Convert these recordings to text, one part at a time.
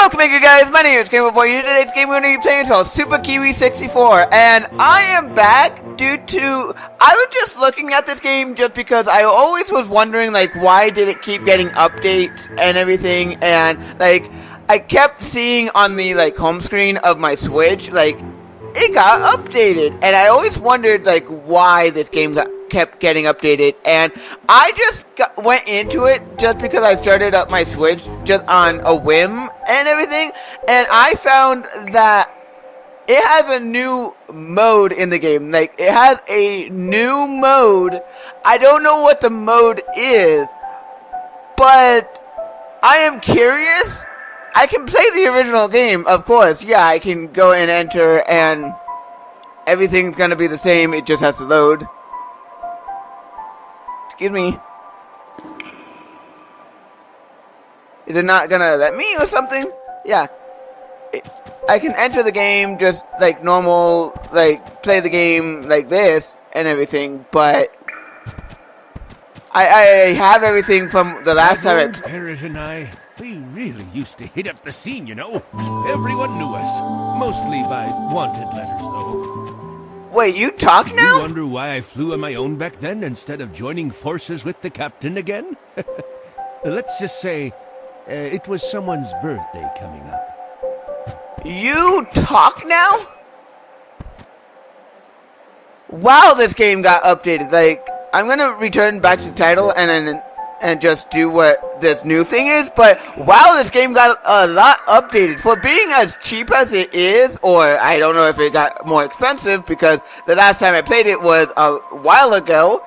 Welcome back, you guys. My name is GamerBoy. Today's game we're going to be playing is called Super Kiwi 64, and I am back due to I was just looking at this game just because I always was wondering like why did it keep getting updates and everything, and like I kept seeing on the like home screen of my Switch like it got updated, and I always wondered like why this game kept getting updated, and I just went into it just because I started up my Switch just on a whim and everything, and I found that it has a new mode in the game. Like, it has a new mode. I don't know what the mode is, but I am curious. I can play the original game, of course. Yeah, I can go and enter, and everything's gonna be the same. It just has to load. Excuse me. Is it not gonna let me or something? Yeah. I can enter the game just like normal, like play the game like this and everything, but I have everything from the last time. Parrot and I, we really used to hit up the scene, you know. Everyone knew us, mostly by wanted letters, though. Wait, you talk now? You wonder why I flew on my own back then instead of joining forces with the captain again? Let's just say it was someone's birthday coming up. You talk now? Wow, this game got updated. Like, I'm gonna return back to the title and just do what this new thing is, but wow, this game got a lot updated. For being as cheap as it is, or I don't know if it got more expensive, because the last time I played it was a while ago,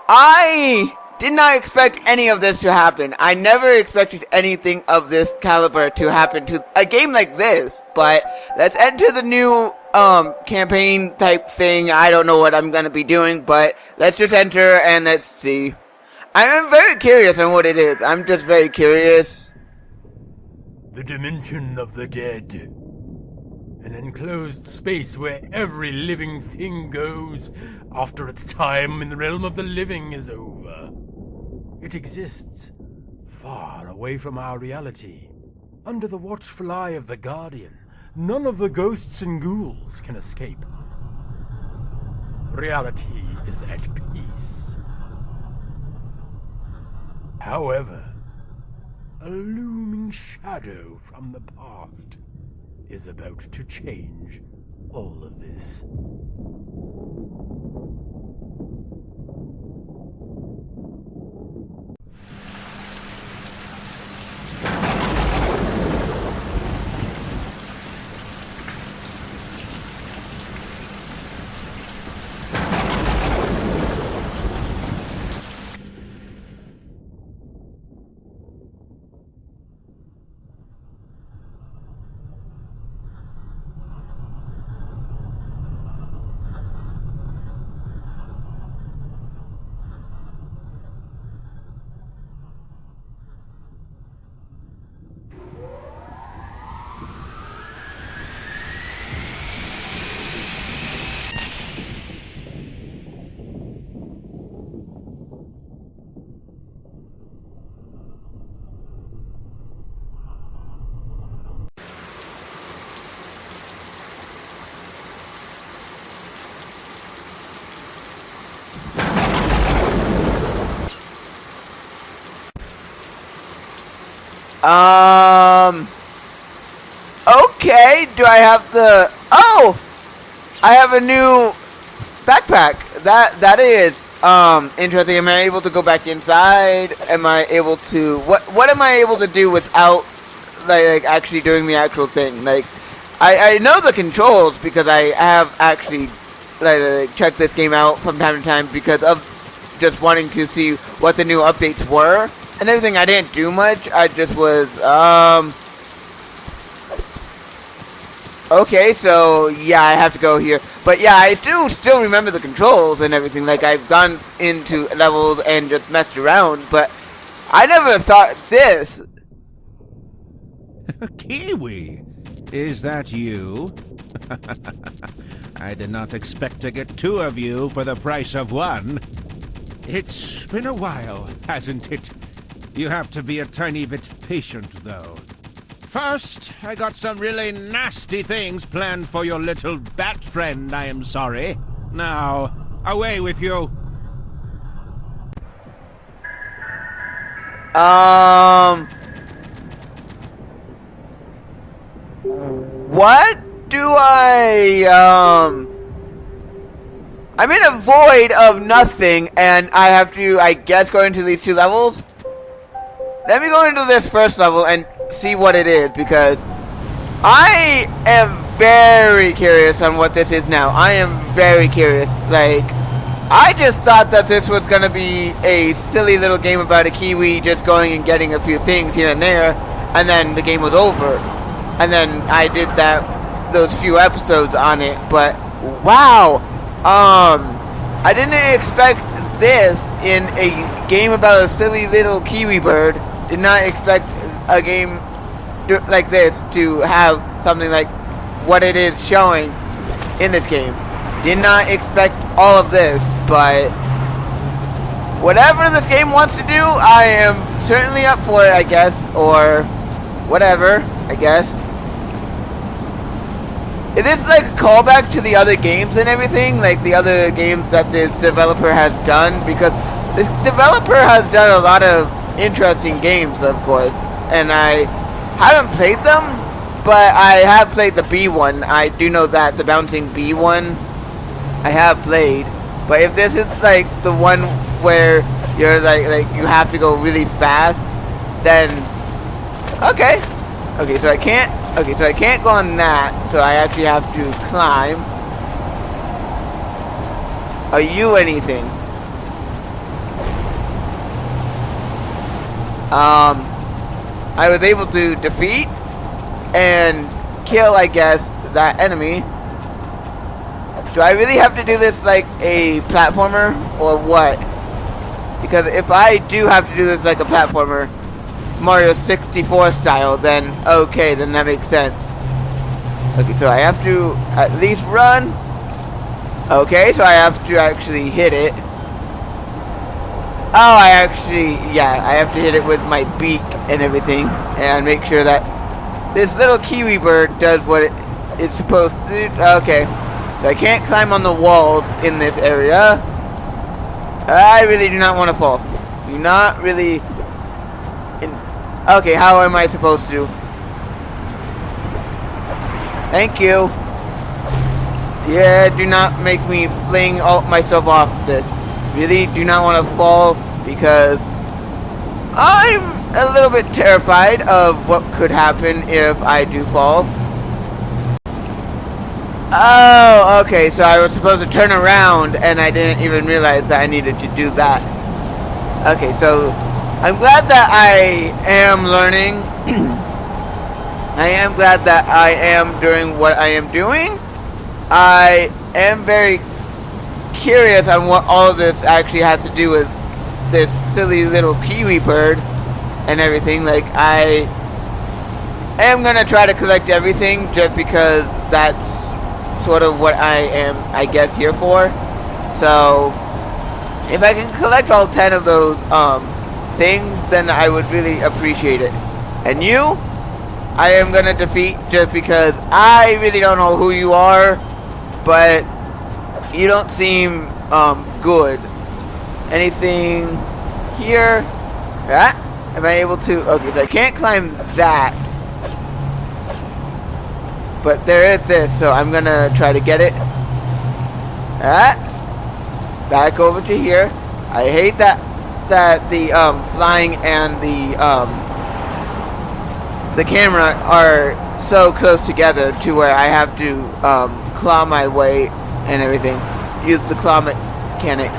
I did not expect any of this to happen. I never expected anything of this caliber to happen to a game like this, but let's enter the new campaign type thing. I don't know what I'm gonna be doing, but let's just enter and let's see. I'm very curious on what it is. I'm just very curious. The dimension of the dead. An enclosed space where every living thing goes after its time in the realm of the living is over. It exists far away from our reality, under the watchful eye of the Guardian. None of the ghosts and ghouls can escape. Reality is at peace. However, a looming shadow from the past is about to change all of this. Okay, do I have the... Oh! I have a new backpack. That is, interesting. Am I able to go back inside? Am I able to... What am I able to do without, like actually doing the actual thing? Like, I know the controls because I have actually, like, checked this game out from time to time because of just wanting to see what the new updates were and everything. I didn't do much. I just was, okay, so yeah, I have to go here. But yeah, I do still remember the controls and everything. Like, I've gone into levels and just messed around, but I never thought this. Kiwi, is that you? I did not expect to get two of you for the price of one. It's been a while, hasn't it? You have to be a tiny bit patient, though. First, I got some really nasty things planned for your little bat friend, I am sorry. Now, away with you. What do I'm in a void of nothing, and I have to, I guess, go into these 2 levels? Let me go into this first level and see what it is, because I am very curious on what this is now. I am very curious. Like, I just thought that this was gonna be a silly little game about a Kiwi just going and getting a few things here and there, and then the game was over. And then I did those few episodes on it, but wow, I didn't expect this in a game about a silly little Kiwi bird. Did not expect a game like this to have something like what it is showing in this game. Did not expect all of this, but whatever this game wants to do, I am certainly up for it, I guess, or whatever, I guess. Is this like a callback to the other games and everything? Like the other games that this developer has done? Because this developer has done a lot of interesting games, of course. And I haven't played them, but I have played the bee one. I do know that, the bouncing bee one, I have played. But if this is like the one where you're like you have to go really fast, then okay. Okay, so I can't go on that, so I actually have to climb. Are you anything? I was able to defeat and kill, I guess, that enemy. Do I really have to do this like a platformer, or what? Because if I do have to do this like a platformer, Mario 64 style, then okay, then that makes sense. Okay, so I have to at least run. Okay, so I have to actually hit it. Oh, I have to hit it with my beak and everything, and make sure that this little Kiwi bird does what it's supposed to do. Okay, so I can't climb on the walls in this area. I really do not want to fall. Do not really. Okay, how am I supposed to? Thank you. Yeah, do not make me fling myself off this. Really do not want to fall, because I'm a little bit terrified of what could happen if I do fall. Oh, okay, so I was supposed to turn around, and I didn't even realize that I needed to do that. Okay, so I'm glad that I am learning. I am glad that I am doing what I am doing. I am very curious on what all of this actually has to do with this silly little Kiwi bird and everything. Like, I am going to try to collect everything just because that's sort of what I am, I guess, here for. So, if I can collect all 10 of those, things, then I would really appreciate it. And you, I am gonna defeat just because I really don't know who you are, but you don't seem good. Anything here? Am I able to? Okay, so I can't climb that, but there is this, so I'm gonna try to get it. Back over to here. I hate that the flying and the camera are so close together to where I have to claw my way and everything. Use the claw mechanic,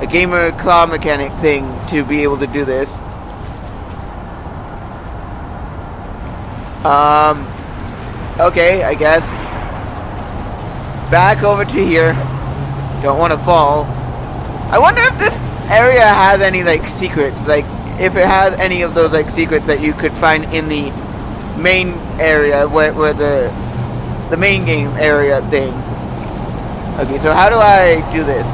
a gamer claw mechanic thing, to be able to do this. Okay, I guess. Back over to here. Don't want to fall. I wonder if this area has any like secrets, like if it has any of those like secrets that you could find in the main area where the main game area thing. Okay, so how do I do this?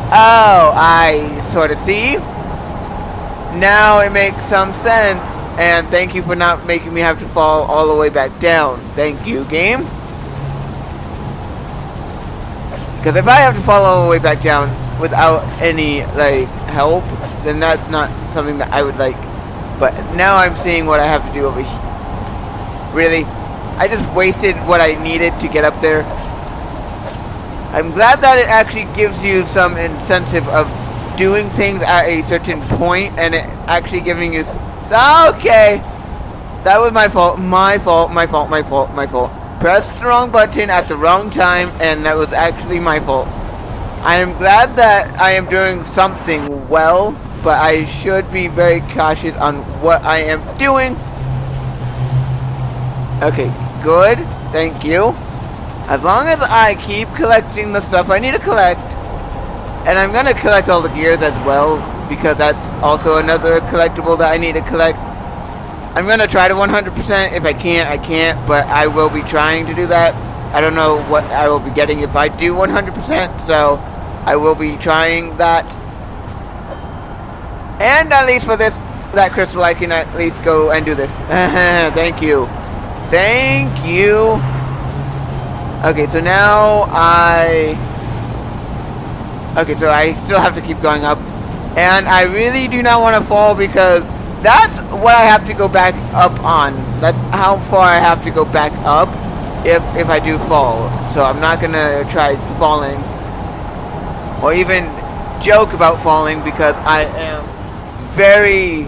Oh, I sort of see. Now it makes some sense. And thank you for not making me have to fall all the way back down. Thank you, game. Because if I have to fall all the way back down without any, like, help, then that's not something that I would like. But now I'm seeing what I have to do over here. Really? I just wasted what I needed to get up there. I'm glad that it actually gives you some incentive of doing things at a certain point and it actually giving you... Okay! That was my fault. My fault. Pressed the wrong button at the wrong time and that was actually my fault. I am glad that I am doing something well, but I should be very cautious on what I am doing. Okay, good. Thank you. As long as I keep collecting the stuff I need to collect, and I'm going to collect all the gears as well, because that's also another collectible that I need to collect. I'm going to try to 100%. If I can't, I can't, but I will be trying to do that. I don't know what I will be getting if I do 100%, so I will be trying that. And at least for that crystal, I can at least go and do this. Thank you. Thank you. Okay, so now okay, so I still have to keep going up. And I really do not want to fall because that's what I have to go back up on. That's how far I have to go back up if I do fall. So I'm not going to try falling or even joke about falling because I am very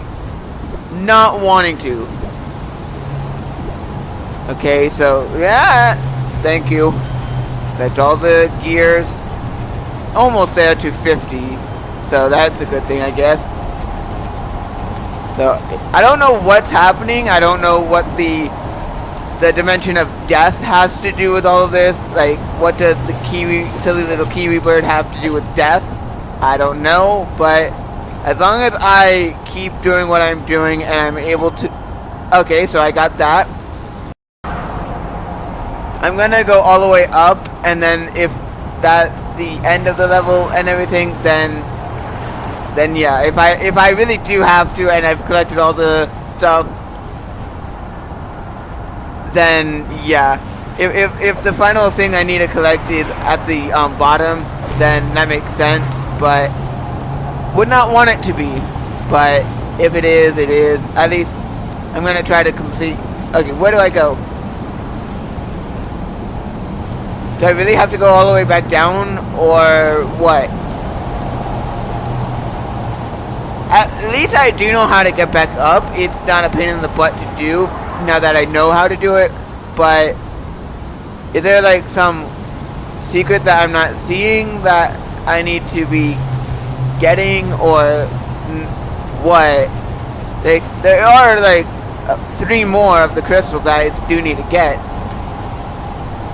not wanting to. Okay, so yeah. Thank you. That's all the gears. Almost there to 50. So that's a good thing, I guess. So I don't know what's happening. I don't know what the dimension of death has to do with all of this. Like, what does the silly little kiwi bird have to do with death? I don't know. But as long as I keep doing what I'm doing and I'm able to... Okay, so I got that. I'm gonna go all the way up, and then if that's the end of the level and everything, then yeah. If I really do have to, and I've collected all the stuff, then yeah. If the final thing I need to collect is at the bottom, then that makes sense. But would not want it to be. But if it is, it is. At least I'm gonna try to complete. Okay, where do I go? Do I really have to go all the way back down, or what? At least I do know how to get back up. It's not a pain in the butt to do, now that I know how to do it. But is there like some secret that I'm not seeing that I need to be getting, or what? There are like 3 more of the crystals that I do need to get.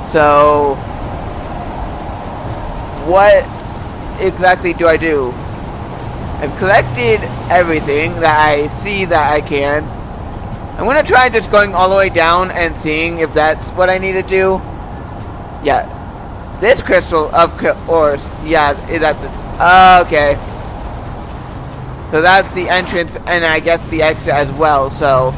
So what exactly do I do? I've collected everything that I see that I can. I'm gonna try just going all the way down and seeing if that's what I need to do. Yeah, this crystal of course. Yeah, is that the okay? So that's the entrance, and I guess the exit as well. So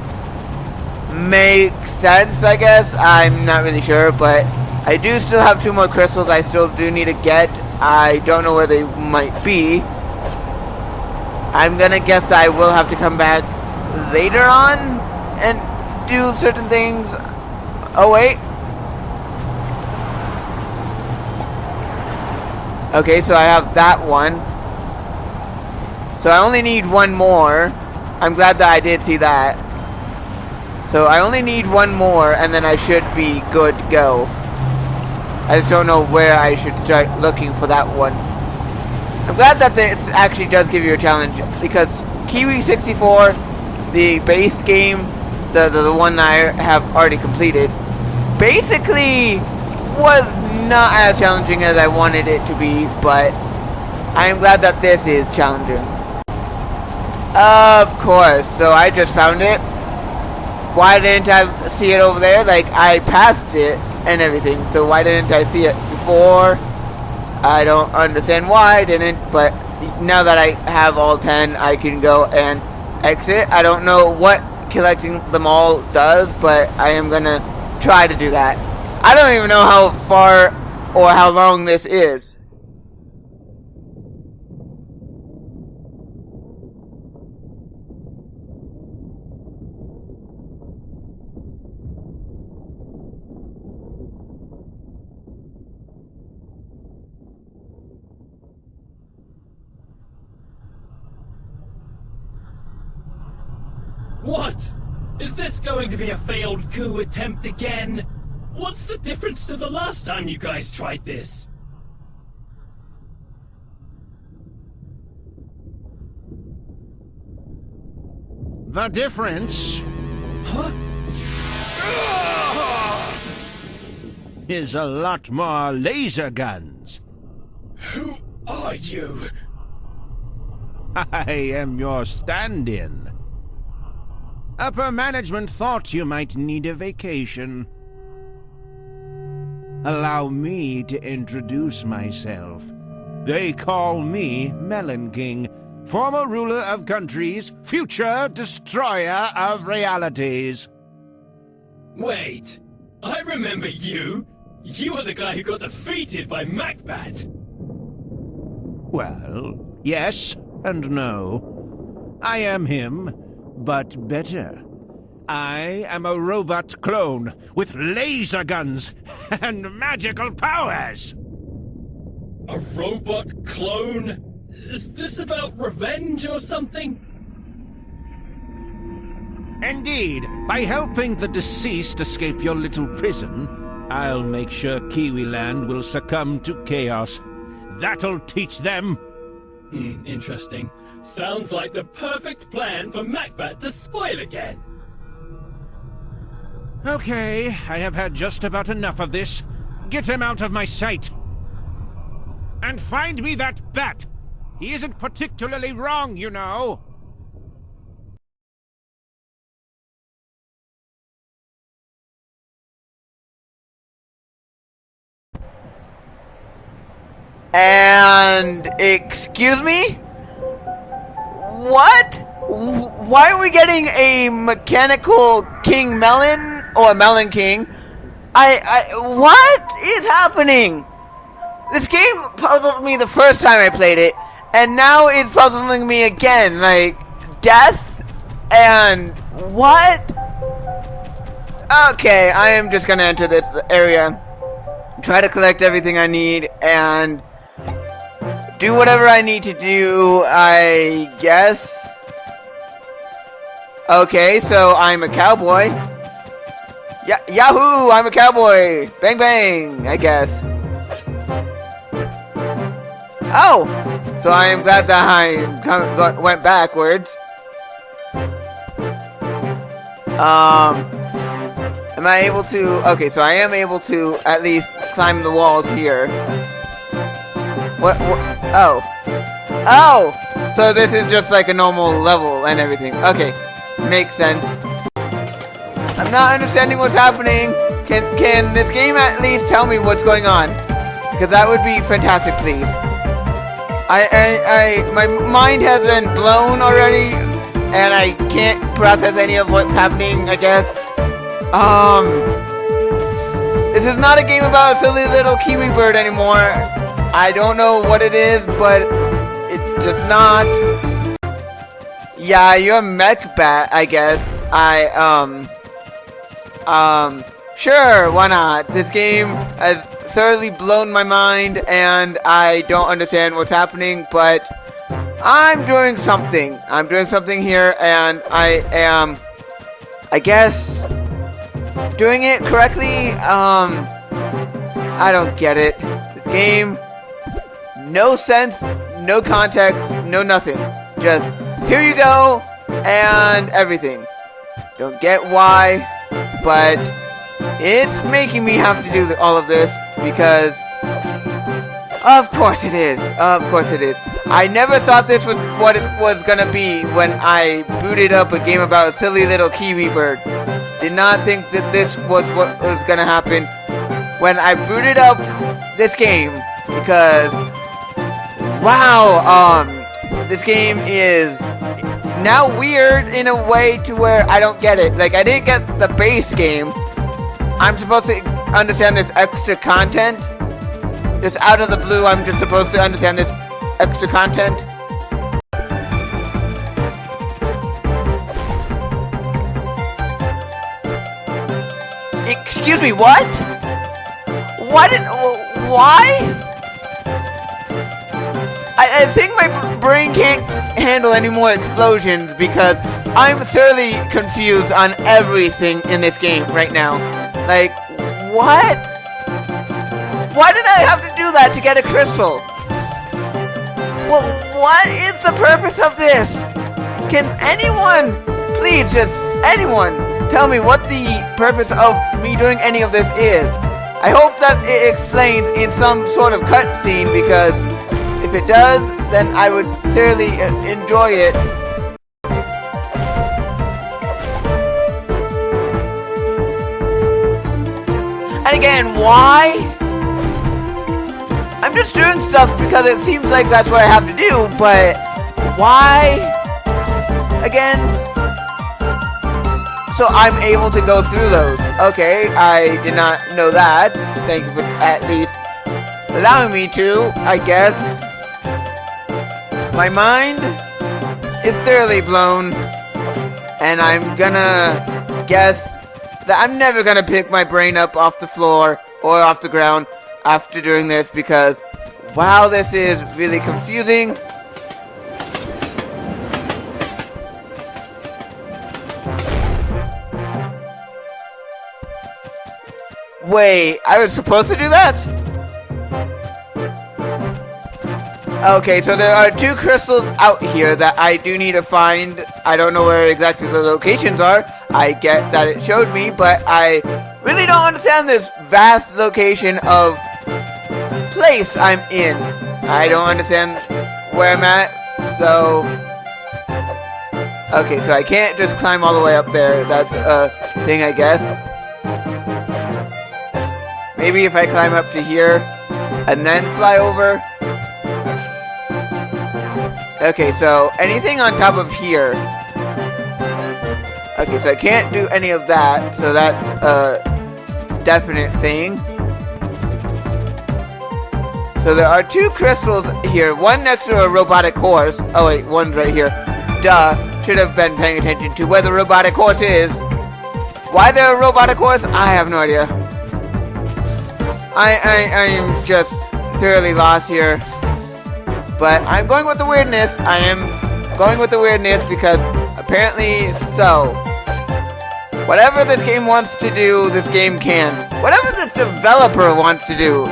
makes sense, I guess. I'm not really sure, but I do still have 2 more crystals I still do need to get. I don't know where they might be. I'm gonna guess that I will have to come back later on and do certain things. Oh wait. Okay, so I have that one. So I only need 1 more. I'm glad that I did see that. So I only need 1 more and then I should be good to go. I just don't know where I should start looking for that one. I'm glad that this actually does give you a challenge, because Kiwi 64, the base game, the one that I have already completed, basically was not as challenging as I wanted it to be, but I am glad that this is challenging. Of course, so I just found it. Why didn't I see it over there? Like, I passed it and everything, so why didn't I see it before? I don't understand why I didn't, but now that I have all 10, I can go and exit. I don't know what collecting them all does, but I am gonna try to do that. I don't even know how far or how long this is. What? Is this going to be a failed coup attempt again? What's the difference to the last time you guys tried this? The difference Huh? is a lot more laser guns. Who are you? I am your stand-in. Upper management thought you might need a vacation. Allow me to introduce myself. They call me Melon King, former ruler of countries, future destroyer of realities. Wait, I remember you. You were the guy who got defeated by Macbat. Well, yes and no. I am him, but better. I am a robot clone with laser guns and magical powers. A robot clone? Is this about revenge or something? Indeed, by helping the deceased escape your little prison, I'll make sure Kiwi Land will succumb to chaos. That'll teach them. Interesting. Sounds like the perfect plan for Macbat to spoil again. Okay, I have had just about enough of this. Get him out of my sight. And find me that bat. He isn't particularly wrong, you know. And excuse me? What? Why are we getting a mechanical King Melon or Melon King? What is happening? This game puzzled me the first time I played it, and now it's puzzling me again. Like, death and what? Okay, I am just gonna enter this area, try to collect everything I need, and do whatever I need to do, I guess. Okay, so I'm a cowboy. Yahoo! I'm a cowboy! Bang bang, I guess. Oh! So I am glad that I went backwards. Am I able to... Okay, so I am able to at least climb the walls here. What? Oh. Oh! So this is just like a normal level and everything. Okay. Makes sense. I'm not understanding what's happening. Can this game at least tell me what's going on? Because that would be fantastic, please. My mind has been blown already, and I can't process any of what's happening, I guess. This is not a game about a silly little kiwi bird anymore. I don't know what it is, but it's just not. Yeah, you're a mech bat, I guess. Sure, why not? This game has thoroughly blown my mind, and I don't understand what's happening, but I'm doing something. I'm doing something here, and I am, I guess, doing it correctly. I don't get it. This game, no sense, no context, no nothing. Just, here you go, and everything. Don't get why, but it's making me have to do all of this, because of course it is. Of course it is. I never thought this was what it was gonna be when I booted up a game about a silly little kiwi bird. Did not think that this was what was gonna happen when I booted up this game, because wow, this game is now weird in a way to where I don't get it. Like, I didn't get the base game. I'm supposed to understand this extra content. Just out of the blue, I'm just supposed to understand this extra content. Excuse me, what? Why? I think my brain can't handle any more explosions because I'm thoroughly confused on everything in this game right now. Like, what? Why did I have to do that to get a crystal? Well, what is the purpose of this? Can anyone, please just anyone, tell me what the purpose of me doing any of this is? I hope that it explains in some sort of cutscene, because if it does, then I would thoroughly enjoy it. And again, why? I'm just doing stuff because it seems like that's what I have to do, but why? Again? So I'm able to go through those. Okay, I did not know that. Thank you for at least allowing me to, I guess. My mind is thoroughly blown, and I'm gonna guess that I'm never gonna pick my brain up off the floor or off the ground after doing this, because wow, this is really confusing. Wait, I was supposed to do that? Okay, so there are 2 crystals out here that I do need to find. I don't know where exactly the locations are. I get that it showed me, but I really don't understand this vast location of place I'm in. I don't understand where I'm at, so... Okay, so I can't just climb all the way up there. That's a thing, I guess. Maybe if I climb up to here and then fly over. Okay, so anything on top of here. Okay, so I can't do any of that, so that's a definite thing. So there are 2 crystals here, one next to a robotic horse. Oh wait, one's right here. Duh, should have been paying attention to where the robotic horse is. Why there a robotic horse? I have no idea. I'm just thoroughly lost here. But I'm going with the weirdness. I am going with the weirdness because apparently so. Whatever this game wants to do, this game can. Whatever this developer wants to do,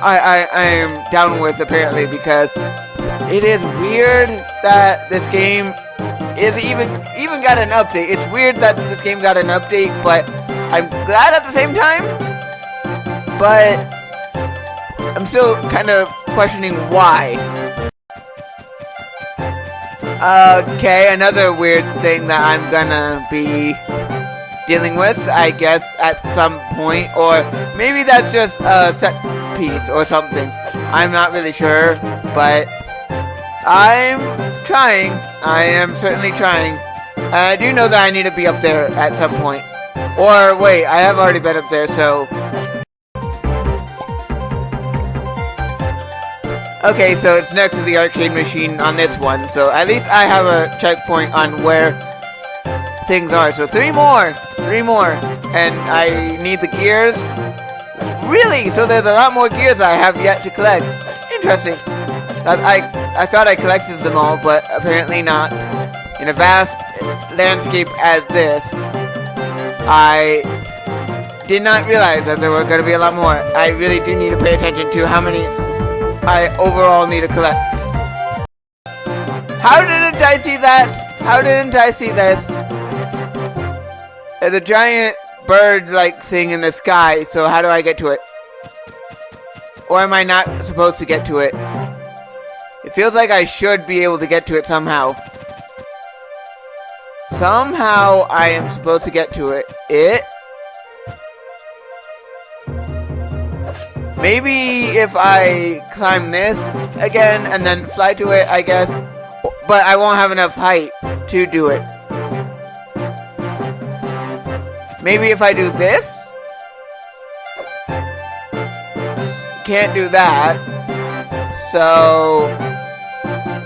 I am down with, apparently, because it is weird that this game is even got an update. It's weird that this game got an update, but I'm glad at the same time. But I'm still kind of questioning why. Okay, another weird thing that I'm gonna be dealing with, I guess, at some point, or maybe that's just a set piece or something. I'm not really sure, but I'm trying. I am certainly trying. I do know that I need to be up there at some point. Or wait, I have already been up there, so... Okay, so it's next to the arcade machine on this one, so at least I have a checkpoint on where things are. So 3 more! 3 more. And I need the gears. Really? So there's a lot more gears I have yet to collect. Interesting. I thought I collected them all, but apparently not. In a vast landscape as this, I did not realize that there were going to be a lot more. I really do need to pay attention to how many I overall need to collect. How didn't I see that? How didn't I see this? There's a giant bird-like thing in the sky, so how do I get to it? Or am I not supposed to get to it? It feels like I should be able to get to it somehow. Somehow I am supposed to get to it. Maybe if I climb this again and then fly to it, I guess. but I won't have enough height to do it. Maybe if I do this? Can't do that. So,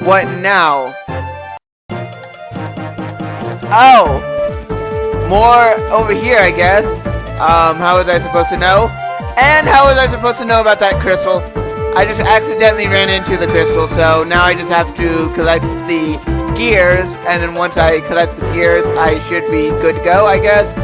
what now? Oh! More over here, I guess. How was I supposed to know? And how was I supposed to know about that crystal? I just accidentally ran into the crystal, so now I just have to collect the gears, and then once I collect the gears, I should be good to go, I guess.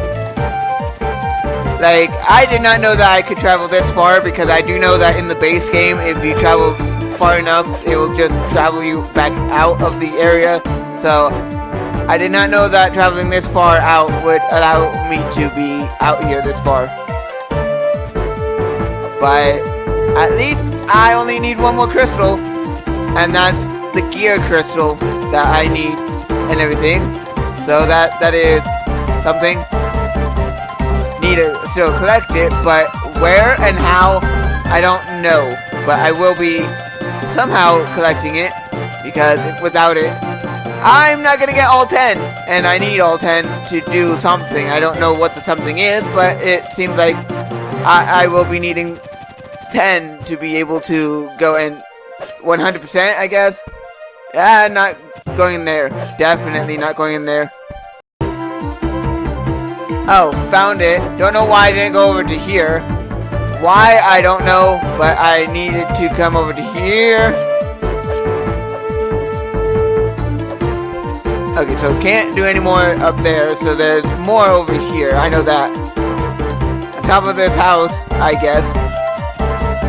Like, I did not know that I could travel this far, because I do know that in the base game, if you travel far enough, it will just travel you back out of the area. So, I did not know that traveling this far out would allow me to be out here this far. But, at least, I only need one more crystal, and that's the gear crystal that I need and everything. So, that is something. Need to still collect it, but where and how, I don't know. But I will be somehow collecting it, because without it, I'm not gonna get all 10, and I need all 10 to do something. I don't know what the something is, but it seems like I will be needing 10 to be able to go in 100%, I guess. Yeah, not going in there. Definitely not going in there. Oh, found it. Don't know why I didn't go over to here. Why, I don't know, but I needed to come over to here. Okay, so can't do any more up there, so there's more over here. I know that. On top of this house, I guess.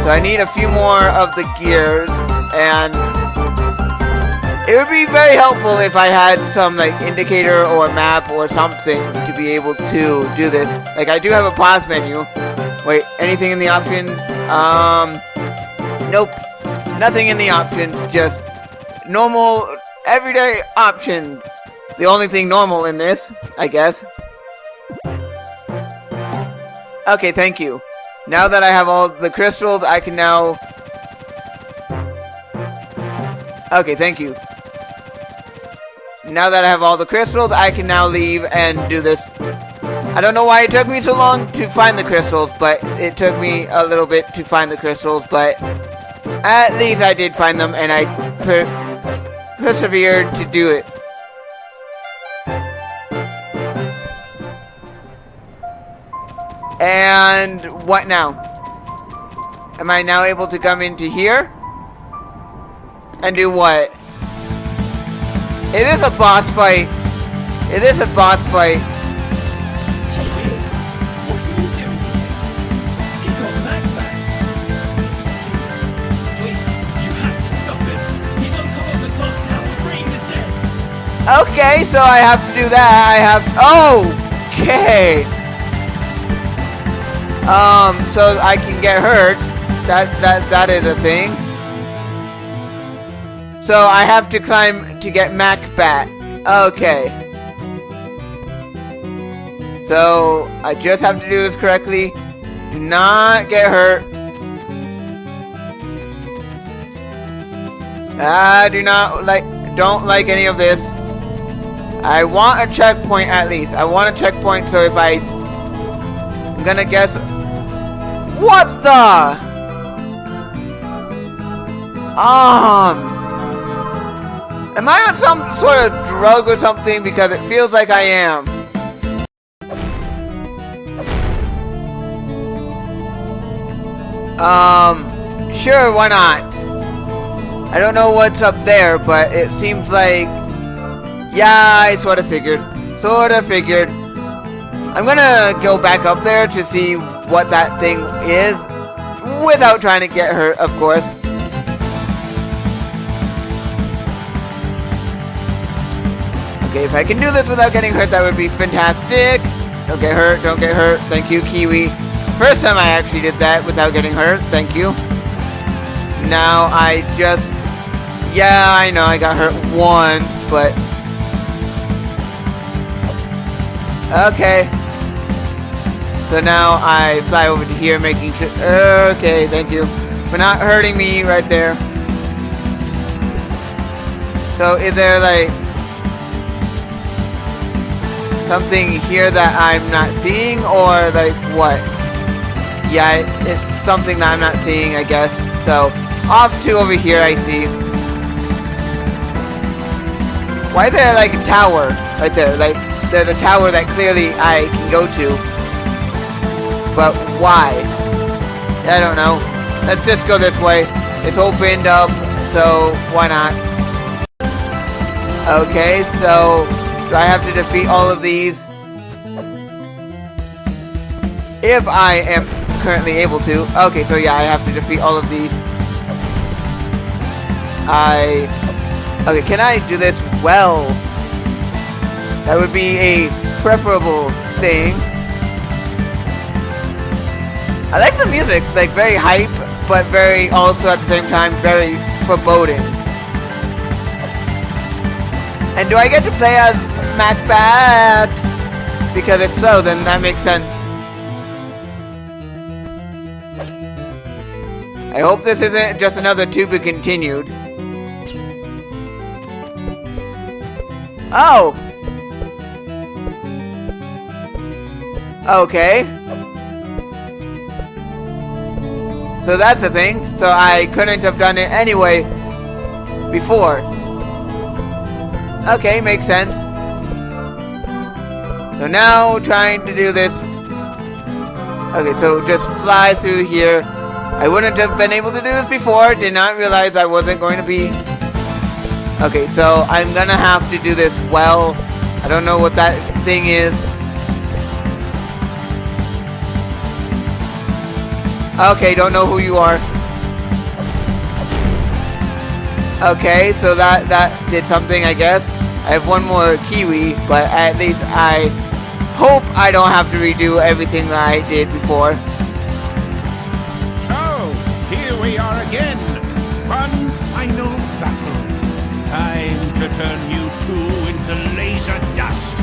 So I need a few more of the gears, and it would be very helpful if I had some like indicator or map or something to be able to do this. Like, I do have a pause menu. Wait, anything in the options? Nope. Nothing in the options, just normal, everyday options. The only thing normal in this, I guess. Okay, thank you. Now that I have all the crystals, I can now... Okay, thank you. Now that I have all the crystals, I can now leave and do this. I don't know why it took me so long to find the crystals, but it took me a little bit to find the crystals, but at least I did find them, and I persevered to do it. And what now? Am I now able to come into here? And do what? It is a boss fight. It is a boss fight. Kiwi, what are you doing? He got Magbat. This is a secret. Please, you have to stop him. He's on top of the clock tower, bringing the dead. Okay, so I have to do that. I have... Okay. So I can get hurt. That is a thing. So I have to climb to get Magbat. Okay. So I just have to do this correctly. Do not get hurt. I don't like any of this. I want a checkpoint at least. I want a checkpoint, so if I'm gonna guess... What the? Am I on some sort of drug or something? Because it feels like I am. Sure, why not? I don't know what's up there, but it seems like... Yeah, I sort of figured. I'm gonna go back up there to see what that thing is, without trying to get hurt, of course. Okay, if I can do this without getting hurt, that would be fantastic. Don't get hurt, don't get hurt. Thank you, Kiwi. First time I actually did that without getting hurt. Thank you. Now I just... Yeah, I know I got hurt once, but... Okay. So now I fly over to here, making sure... Okay, thank you for not hurting me right there. So is there like something here that I'm not seeing, or like what? Yeah, it's something that I'm not seeing, I guess. So off to over here, I see. Why is there like a tower right there? Like there's a tower that clearly I can go to, but why? I don't know. Let's just go this way. It's opened up, so why not? Okay, so do I have to defeat all of these? If I am currently able to. Okay, so yeah, I have to defeat all of these. Okay, can I do this well? That would be a preferable thing. I like the music, like very hype, but very also at the same time very foreboding. And do I get to play as Macbeth? Because if so, then that makes sense. I hope this isn't just another to be continued. Oh! Okay. So that's the thing. So I couldn't have done it anyway before. Okay, makes sense. So now trying to do this. Okay, so just fly through here. I wouldn't have been able to do this before. Did not realize I wasn't going to be. Okay, so I'm gonna have to do this well. I don't know what that thing is. Okay, don't know who you are. Okay, so that did something, I guess. I have one more Kiwi, but at least I hope I don't have to redo everything that I did before. So, here we are again. One final battle. Time to turn you two into laser dust.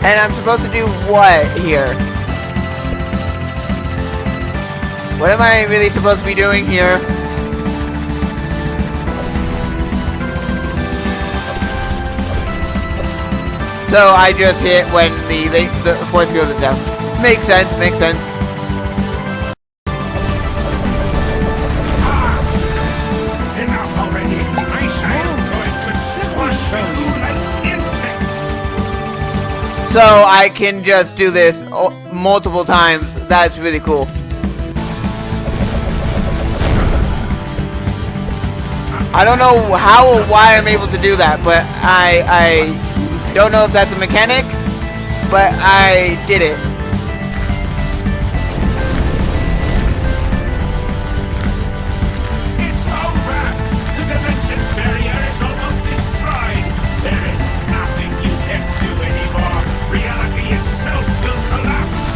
And I'm supposed to do what here? What am I really supposed to be doing here? So I just hit when the force field is down. Makes sense, makes sense. Enough already. I say I'm going to squash you like insects. So I can just do this multiple times. That's really cool. I don't know how or why I'm able to do that, but I don't know if that's a mechanic, but I did it. It's over. The dimension barrier is almost destroyed. There is nothing you can do anymore. Reality itself will collapse.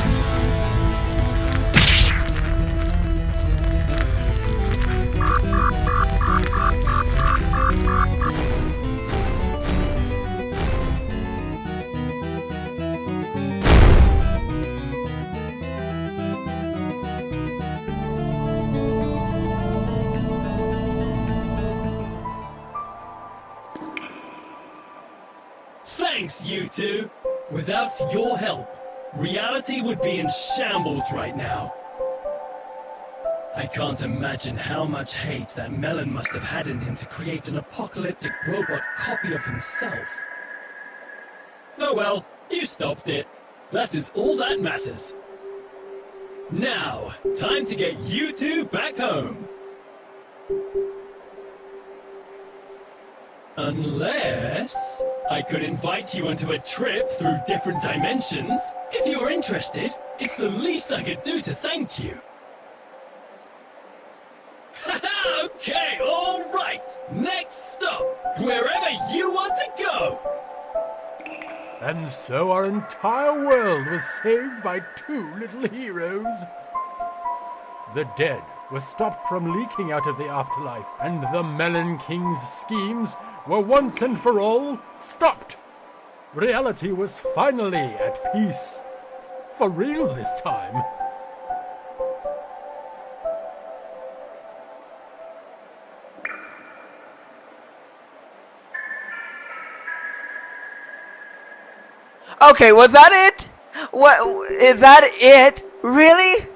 Thanks, you two. Without your help, reality would be in shambles right now. I can't imagine how much hate that Melon must have had in him to create an apocalyptic robot copy of himself. Oh well, you stopped it. That is all that matters. Now, time to get you two back home. Unless I could invite you onto a trip through different dimensions. If you're interested, it's the least I could do to thank you. Okay, all right. Next stop, wherever you want to go. And so our entire world was saved by two little heroes. The dead were stopped from leaking out of the afterlife, and the Melon King's schemes were once and for all stopped. Reality was finally at peace. For real this time. Okay, was that it? What is that it? Really?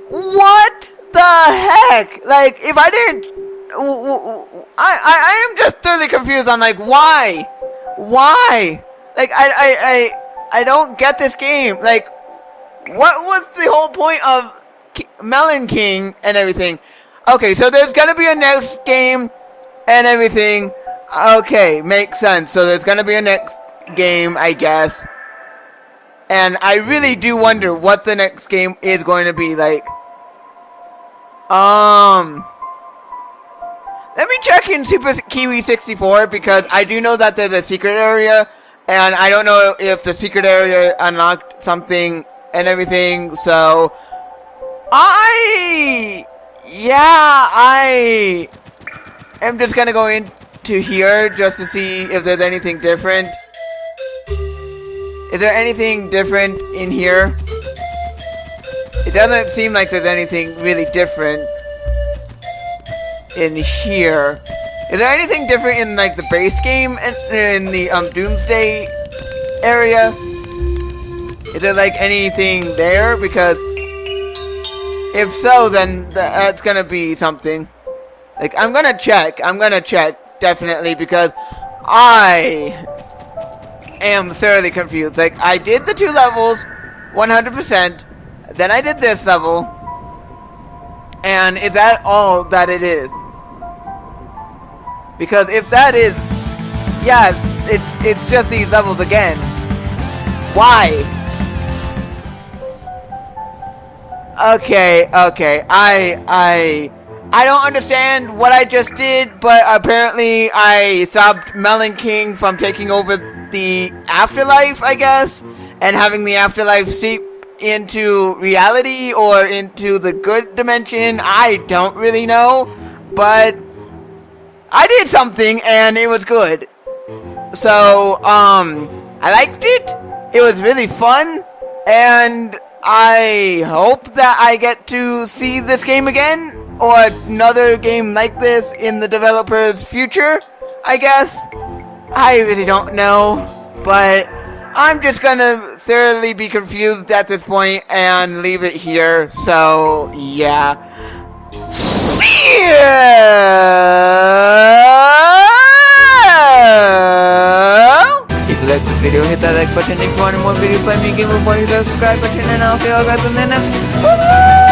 What the heck? Like, if I didn't, I am just totally confused. I'm like, why? Why? Like, I don't get this game. Like, what was the whole point of Melon King and everything? Okay, so there's gonna be a next game and everything. Okay, makes sense. So there's gonna be a next game, I guess. And I really do wonder what the next game is going to be like. Let me check in Super Kiwi 64 because I do know that there's a secret area, and I don't know if the secret area unlocked something and everything. So I am just gonna go into here just to see if there's anything different. Is there anything different in here? It doesn't seem like there's anything really different in here. Is there anything different in like the base game and in the Doomsday area? Is there like anything there? Because if so, then that's gonna be something. Like, I'm gonna check definitely, because I am thoroughly confused. Like, I did the 2 levels 100%, then I did this level, and is that all that it is? Because if that is, yeah, it's just these levels again. Why? Okay, I don't understand what I just did, but apparently I stopped Melon King from taking over the afterlife, I guess, and having the afterlife seep into reality or into the good dimension. I don't really know, but I did something and it was good. So, I liked it. It was really fun, and I hope that I get to see this game again, or another game like this in the developer's future, I guess. I really don't know, but I'm just gonna thoroughly be confused at this point and leave it here. So, yeah. See ya! If you like this video, hit that like button. If you want more videos by me, GamerBoy, hit that subscribe button, and I'll see you all guys in the next.